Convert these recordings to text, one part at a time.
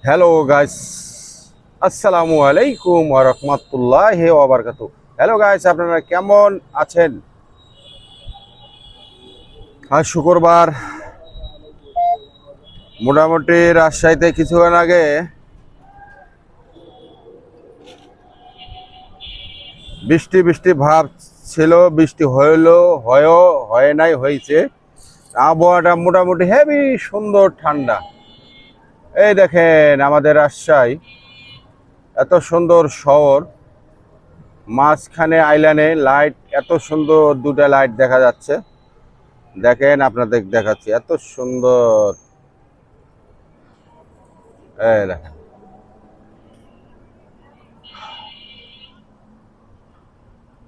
Hello guys, আসসালামু আলাইকুম ওয়া রাহমাতুল্লাহি ওয়া বারাকাতুহু। হ্যালো গাইস, আপনারা কেমন আছেন? আজ শুক্রবার, মোটামুটি রাজশাহীতে কিছুক্ষণ আগে বৃষ্টি বৃষ্টি ভাব ছিল। বৃষ্টি হইলো, হয় নাই, হয়েছে। আবহাওয়াটা মোটামুটি হেভি সুন্দর ঠান্ডা। এই দেখেন আমাদের রাজশাহী, এত সুন্দর শহর, মাঝখানে আইল্যান্ডে লাইট, এত সুন্দর দুটা লাইট দেখা যাচ্ছে। দেখেন, আপনাদের দেখাচ্ছি, এত সুন্দর। এই দেখেন,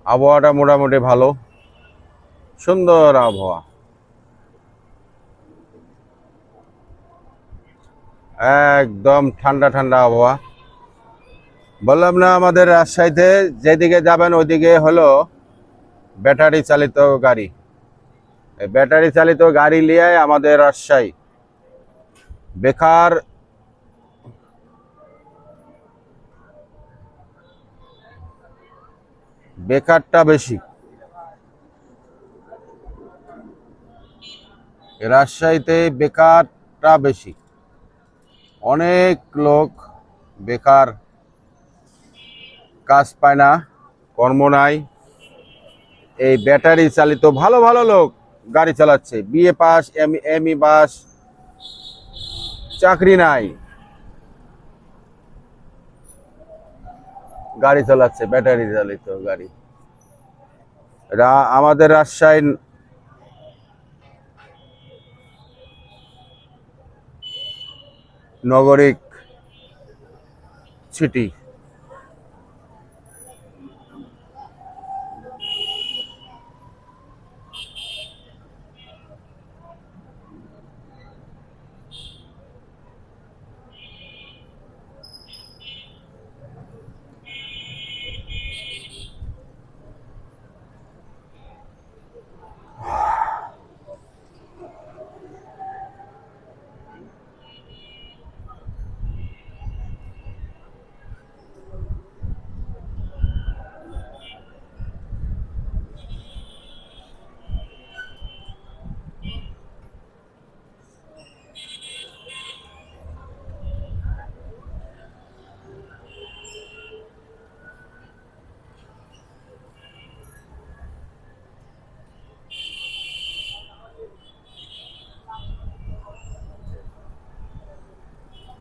আবহাওয়াটা মোটামুটি ভালো, সুন্দর আবহাওয়া, একদম ঠান্ডা ঠান্ডা আবহাওয়া। বললাম না, আমাদের রাজশাহীতে যেদিকে যাবেন ওইদিকে হলো ব্যাটারি চালিত গাড়ি। এই ব্যাটারি চালিত গাড়ি নিয়ে আমাদের রাজশাহী বেকার, বেকারটা বেশি। রাজশাহীতে বেকারটা বেশি, অনেক লোক বেকার, কাজ পায় না, কর্ম নাই। এই ব্যাটারি চালিত ভালো ভালো লোক গাড়ি চালাচ্ছে, বিএ পাস, এমই পাস, চাকরি নাই, গাড়ি চালাচ্ছে ব্যাটারি চালিত গাড়ি। আমাদের রাজশাহী নগরিক সিটি,